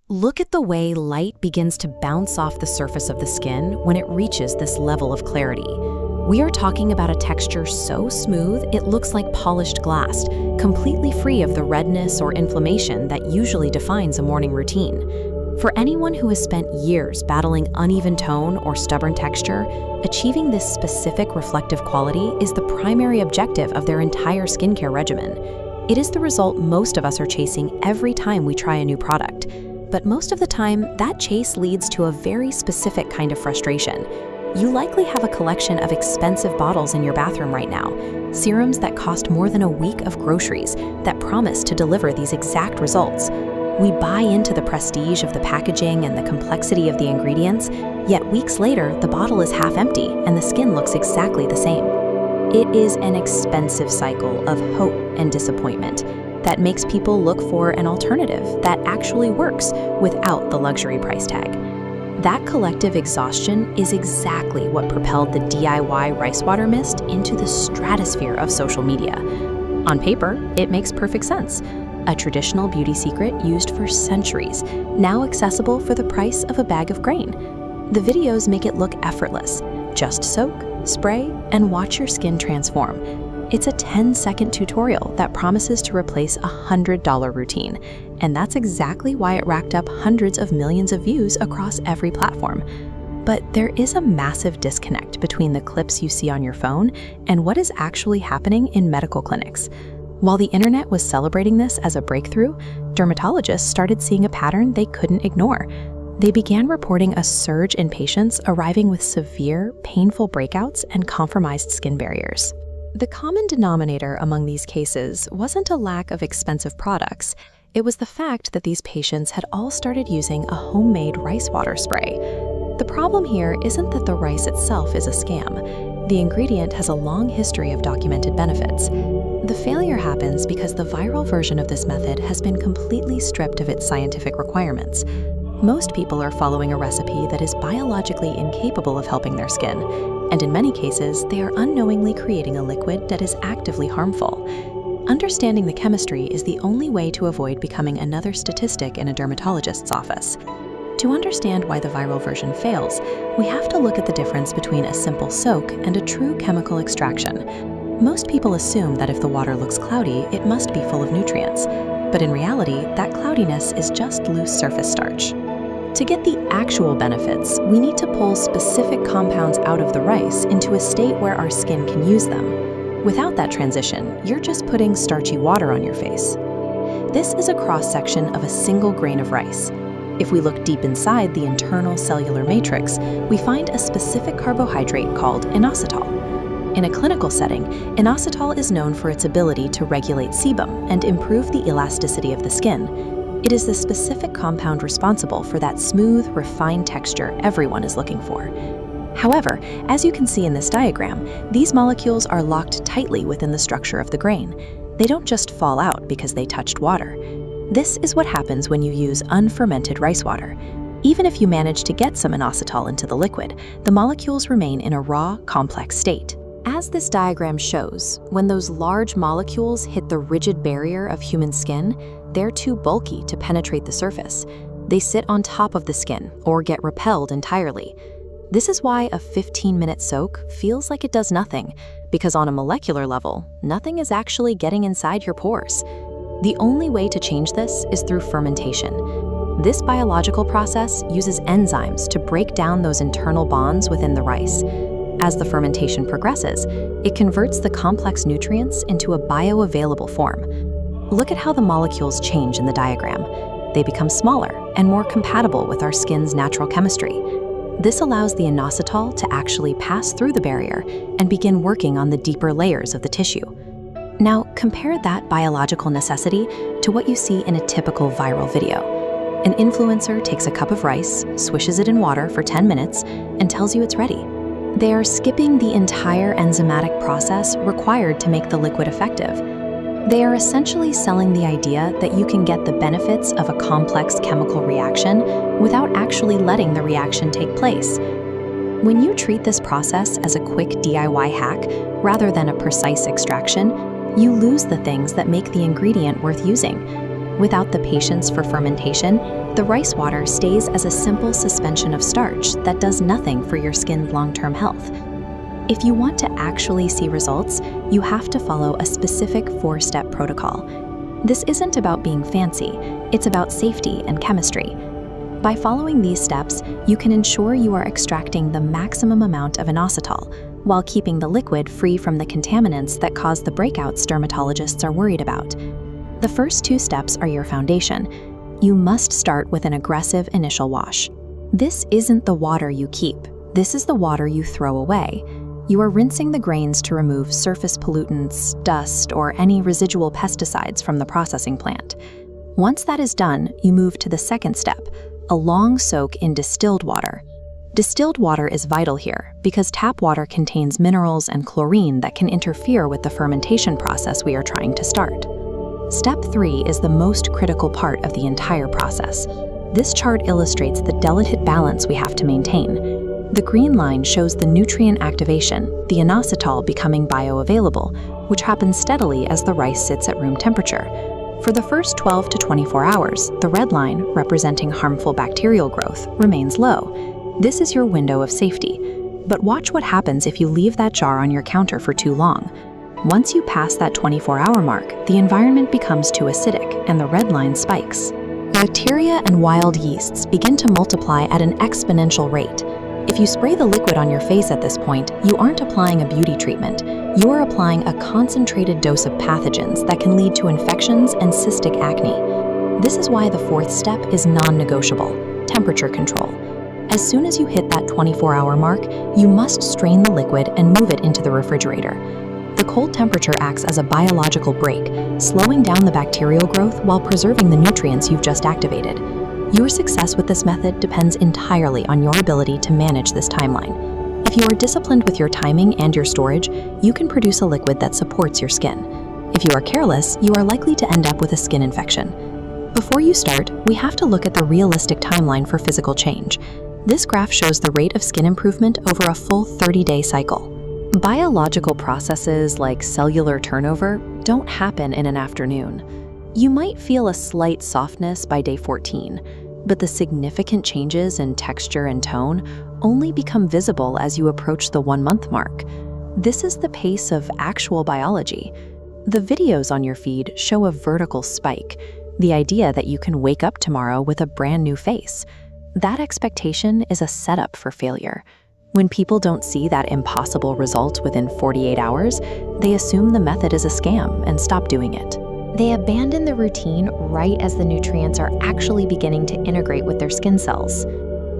Look at the way light begins to bounce off the surface of the skin when it reaches this level of clarity. We are talking about a texture so smooth it looks like polished glass, completely free of the redness or inflammation that usually defines a morning routine. For anyone who has spent years battling uneven tone or stubborn texture, achieving this specific reflective quality is the primary objective of their entire skincare regimen. It is the result most of us are chasing every time we try a new product. But most of the time, that chase leads to a very specific kind of frustration. You likely have a collection of expensive bottles in your bathroom right now, serums that cost more than a week of groceries that promise to deliver these exact results. We buy into the prestige of the packaging and the complexity of the ingredients, yet weeks later, the bottle is half empty and the skin looks exactly the same. It is an expensive cycle of hope and disappointment that makes people look for an alternative that actually works without the luxury price tag. That collective exhaustion is exactly what propelled the DIY rice water mist into the stratosphere of social media. On paper, it makes perfect sense. A traditional beauty secret used for centuries, now accessible for the price of a bag of grain. The videos make it look effortless. Just soak, spray, and watch your skin transform. It's a 10-second tutorial that promises to replace a $100 routine, and that's exactly why it racked up hundreds of millions of views across every platform. But there is a massive disconnect between the clips you see on your phone and what is actually happening in medical clinics. While the internet was celebrating this as a breakthrough, dermatologists started seeing a pattern they couldn't ignore. They began reporting a surge in patients arriving with severe, painful breakouts and compromised skin barriers. The common denominator among these cases wasn't a lack of expensive products. It was the fact that these patients had all started using a homemade rice water spray. The problem here isn't that the rice itself is a scam. The ingredient has a long history of documented benefits. The failure happens because the viral version of this method has been completely stripped of its scientific requirements. Most people are following a recipe that is biologically incapable of helping their skin, and in many cases, they are unknowingly creating a liquid that is actively harmful. Understanding the chemistry is the only way to avoid becoming another statistic in a dermatologist's office. To understand why the viral version fails, we have to look at the difference between a simple soak and a true chemical extraction. Most people assume that if the water looks cloudy, it must be full of nutrients. But in reality, that cloudiness is just loose surface starch. To get the actual benefits, we need to pull specific compounds out of the rice into a state where our skin can use them. Without that transition, you're just putting starchy water on your face. This is a cross-section of a single grain of rice. If we look deep inside the internal cellular matrix, we find a specific carbohydrate called inositol. In a clinical setting, inositol is known for its ability to regulate sebum and improve the elasticity of the skin. It is the specific compound responsible for that smooth, refined texture everyone is looking for. However, as you can see in this diagram, these molecules are locked tightly within the structure of the grain. They don't just fall out because they touched water. This is what happens when you use unfermented rice water. Even if you manage to get some inositol into the liquid, the molecules remain in a raw, complex state. As this diagram shows, when those large molecules hit the rigid barrier of human skin, they're too bulky to penetrate the surface. They sit on top of the skin or get repelled entirely. This is why a 15-minute soak feels like it does nothing, because on a molecular level, nothing is actually getting inside your pores. The only way to change this is through fermentation. This biological process uses enzymes to break down those internal bonds within the rice. As the fermentation progresses, it converts the complex nutrients into a bioavailable form. Look at how the molecules change in the diagram. They become smaller and more compatible with our skin's natural chemistry. This allows the inositol to actually pass through the barrier and begin working on the deeper layers of the tissue. Now, compare that biological necessity to what you see in a typical viral video. An influencer takes a cup of rice, swishes it in water for 10 minutes, and tells you it's ready. They are skipping the entire enzymatic process required to make the liquid effective. They are essentially selling the idea that you can get the benefits of a complex chemical reaction without actually letting the reaction take place. When you treat this process as a quick DIY hack rather than a precise extraction, you lose the things that make the ingredient worth using. Without the patience for fermentation, The rice water stays as a simple suspension of starch that does nothing for your skin's long-term health. If you want to actually see results, you have to follow a specific 4-step protocol. This isn't about being fancy, it's about safety and chemistry. By following these steps, you can ensure you are extracting the maximum amount of inositol, while keeping the liquid free from the contaminants that cause the breakouts dermatologists are worried about. The first 2 steps are your foundation. You must start with an aggressive initial wash. This isn't the water you keep, this is the water you throw away. You are rinsing the grains to remove surface pollutants, dust, or any residual pesticides from the processing plant. Once that is done, you move to the second step, a long soak in distilled water. Distilled water is vital here because tap water contains minerals and chlorine that can interfere with the fermentation process we are trying to start. Step 3 is the most critical part of the entire process. This chart illustrates the delicate balance we have to maintain. The green line shows the nutrient activation, the inositol becoming bioavailable, which happens steadily as the rice sits at room temperature. For the first 12 to 24 hours, the red line, representing harmful bacterial growth, remains low. This is your window of safety. But watch what happens if you leave that jar on your counter for too long. Once you pass that 24-hour mark, the environment becomes too acidic and the red line spikes. Bacteria and wild yeasts begin to multiply at an exponential rate. If you spray the liquid on your face at this point, you aren't applying a beauty treatment. You are applying a concentrated dose of pathogens that can lead to infections and cystic acne. This is why the 4th step is non-negotiable: temperature control. As soon as you hit that 24-hour mark, you must strain the liquid and move it into the refrigerator. The cold temperature acts as a biological brake, slowing down the bacterial growth while preserving the nutrients you've just activated. Your success with this method depends entirely on your ability to manage this timeline. If you are disciplined with your timing and your storage, you can produce a liquid that supports your skin. If you are careless, you are likely to end up with a skin infection. Before you start, we have to look at the realistic timeline for physical change. This graph shows the rate of skin improvement over a full 30-day cycle. Biological processes like cellular turnover don't happen in an afternoon. You might feel a slight softness by day 14, but the significant changes in texture and tone only become visible as you approach the 1-month mark. This is the pace of actual biology. The videos on your feed show a vertical spike, the idea that you can wake up tomorrow with a brand new face. That expectation is a setup for failure. When people don't see that impossible result within 48 hours, they assume the method is a scam and stop doing it. They abandon the routine right as the nutrients are actually beginning to integrate with their skin cells.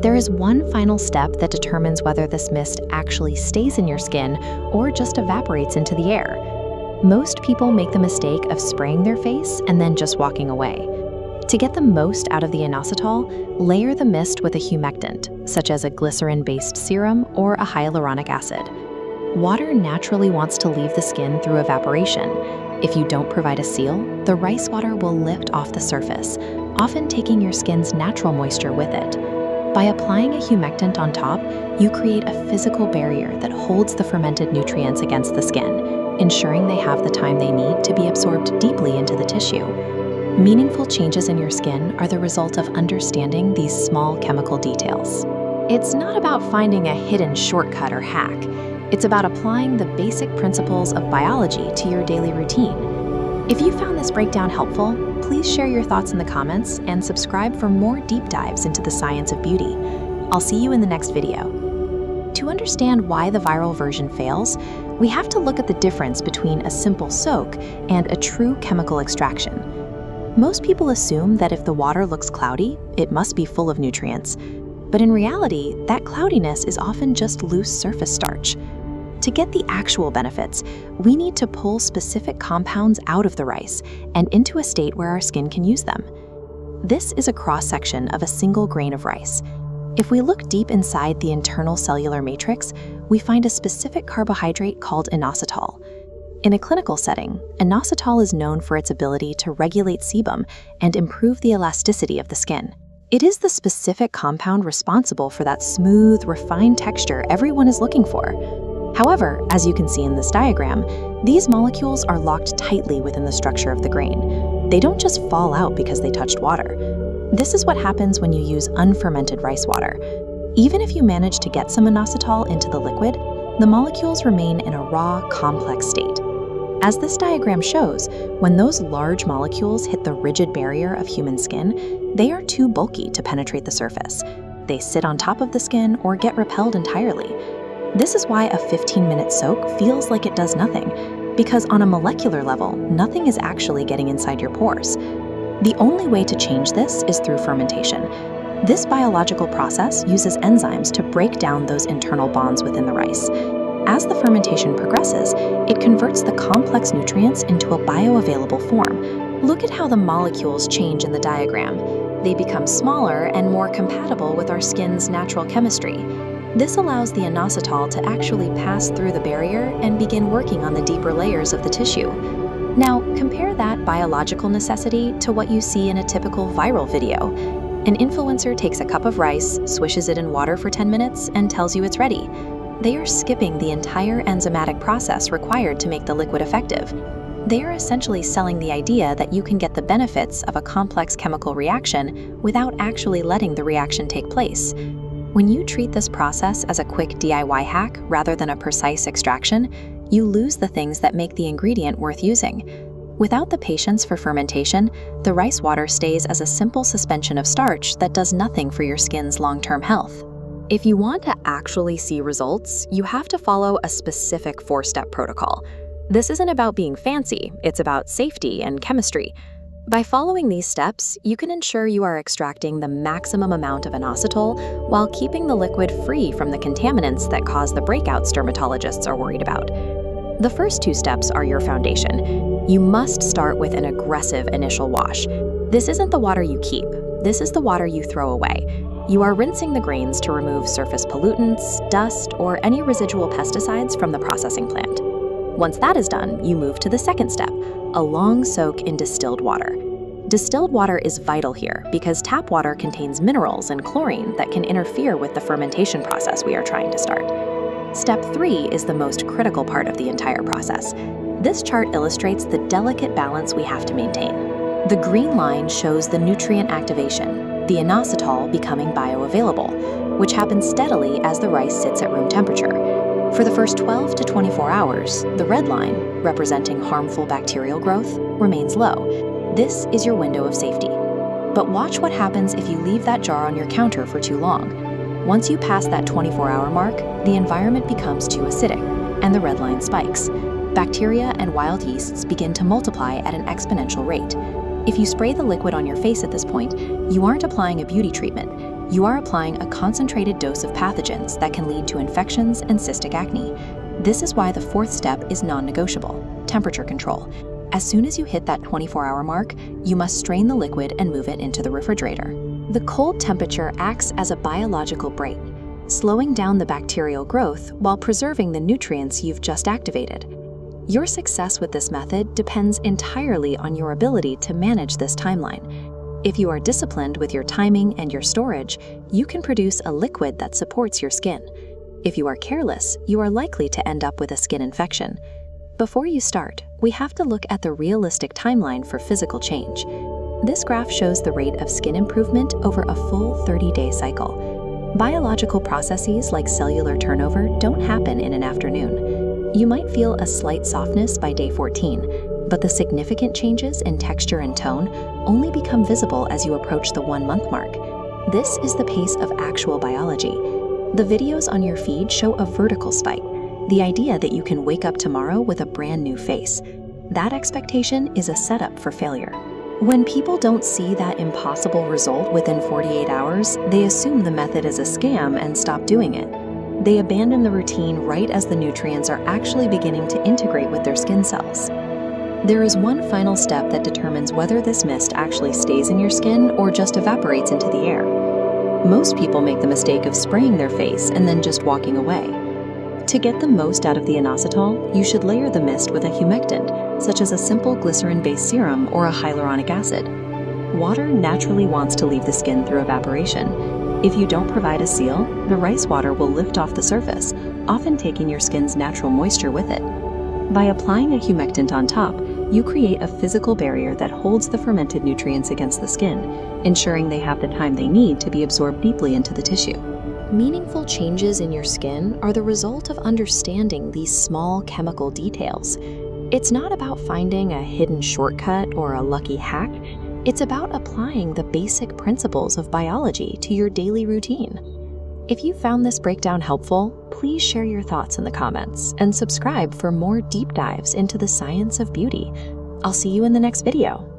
There is one final step that determines whether this mist actually stays in your skin or just evaporates into the air. Most people make the mistake of spraying their face and then just walking away. To get the most out of the inositol, layer the mist with a humectant, such as a glycerin-based serum or a hyaluronic acid. Water naturally wants to leave the skin through evaporation. If you don't provide a seal, the rice water will lift off the surface, often taking your skin's natural moisture with it. By applying a humectant on top, you create a physical barrier that holds the fermented nutrients against the skin, ensuring they have the time they need to be absorbed deeply into the tissue. Meaningful changes in your skin are the result of understanding these small chemical details. It's not about finding a hidden shortcut or hack. It's about applying the basic principles of biology to your daily routine. If you found this breakdown helpful, please share your thoughts in the comments and subscribe for more deep dives into the science of beauty. I'll see you in the next video. To understand why the viral version fails, we have to look at the difference between a simple soak and a true chemical extraction. Most people assume that if the water looks cloudy, it must be full of nutrients. But in reality, that cloudiness is often just loose surface starch. To get the actual benefits, we need to pull specific compounds out of the rice and into a state where our skin can use them. This is a cross-section of a single grain of rice. If we look deep inside the internal cellular matrix, we find a specific carbohydrate called inositol. In a clinical setting, inositol is known for its ability to regulate sebum and improve the elasticity of the skin. It is the specific compound responsible for that smooth, refined texture everyone is looking for. However, as you can see in this diagram, these molecules are locked tightly within the structure of the grain. They don't just fall out because they touched water. This is what happens when you use unfermented rice water. Even if you manage to get some inositol into the liquid, the molecules remain in a raw, complex state. As this diagram shows, when those large molecules hit the rigid barrier of human skin, they are too bulky to penetrate the surface. They sit on top of the skin or get repelled entirely. This is why a 15-minute soak feels like it does nothing, because on a molecular level, nothing is actually getting inside your pores. The only way to change this is through fermentation. This biological process uses enzymes to break down those internal bonds within the rice. As the fermentation progresses, it converts the complex nutrients into a bioavailable form. Look at how the molecules change in the diagram. They become smaller and more compatible with our skin's natural chemistry. This allows the inositol to actually pass through the barrier and begin working on the deeper layers of the tissue. Now, compare that biological necessity to what you see in a typical viral video. An influencer takes a cup of rice, swishes it in water for 10 minutes, and tells you it's ready. They are skipping the entire enzymatic process required to make the liquid effective. They are essentially selling the idea that you can get the benefits of a complex chemical reaction without actually letting the reaction take place. When you treat this process as a quick DIY hack rather than a precise extraction, you lose the things that make the ingredient worth using. Without the patience for fermentation, the rice water stays as a simple suspension of starch that does nothing for your skin's long-term health. If you want to actually see results, you have to follow a specific 4-step protocol. This isn't about being fancy, it's about safety and chemistry. By following these steps, you can ensure you are extracting the maximum amount of inositol while keeping the liquid free from the contaminants that cause the breakouts dermatologists are worried about. The first 2 steps are your foundation. You must start with an aggressive initial wash. This isn't the water you keep, this is the water you throw away. You are rinsing the grains to remove surface pollutants, dust, or any residual pesticides from the processing plant. Once that is done, you move to the second step, a long soak in distilled water. Distilled water is vital here because tap water contains minerals and chlorine that can interfere with the fermentation process we are trying to start. Step 3 is the most critical part of the entire process. This chart illustrates the delicate balance we have to maintain. The green line shows the nutrient activation, the inositol becoming bioavailable, which happens steadily as the rice sits at room temperature. For the first 12 to 24 hours, the red line, representing harmful bacterial growth, remains low. This is your window of safety. But watch what happens if you leave that jar on your counter for too long. Once you pass that 24-hour mark, the environment becomes too acidic, and the red line spikes. Bacteria and wild yeasts begin to multiply at an exponential rate. If you spray the liquid on your face at this point, you aren't applying a beauty treatment. You are applying a concentrated dose of pathogens that can lead to infections and cystic acne. This is why the 4th step is non-negotiable: temperature control. As soon as you hit that 24-hour mark, you must strain the liquid and move it into the refrigerator. The cold temperature acts as a biological brake, slowing down the bacterial growth while preserving the nutrients you've just activated. Your success with this method depends entirely on your ability to manage this timeline. If you are disciplined with your timing and your storage, you can produce a liquid that supports your skin. If you are careless, you are likely to end up with a skin infection. Before you start, we have to look at the realistic timeline for physical change. This graph shows the rate of skin improvement over a full 30-day cycle. Biological processes like cellular turnover don't happen in an afternoon. You might feel a slight softness by day 14, but the significant changes in texture and tone only become visible as you approach the 1-month mark. This is the pace of actual biology. The videos on your feed show a vertical spike, the idea that you can wake up tomorrow with a brand new face. That expectation is a setup for failure. When people don't see that impossible result within 48 hours, they assume the method is a scam and stop doing it. They abandon the routine right as the nutrients are actually beginning to integrate with their skin cells. There is one final step that determines whether this mist actually stays in your skin or just evaporates into the air. Most people make the mistake of spraying their face and then just walking away. To get the most out of the inositol, you should layer the mist with a humectant, such as a simple glycerin-based serum or a hyaluronic acid. Water naturally wants to leave the skin through evaporation. If you don't provide a seal, the rice water will lift off the surface, often taking your skin's natural moisture with it. By applying a humectant on top, You create a physical barrier that holds the fermented nutrients against the skin, ensuring they have the time they need to be absorbed deeply into the tissue. Meaningful changes in your skin are the result of understanding these small chemical details. It's not about finding a hidden shortcut or a lucky hack. It's about applying the basic principles of biology to your daily routine. If you found this breakdown helpful, please share your thoughts in the comments and subscribe for more deep dives into the science of beauty. I'll see you in the next video.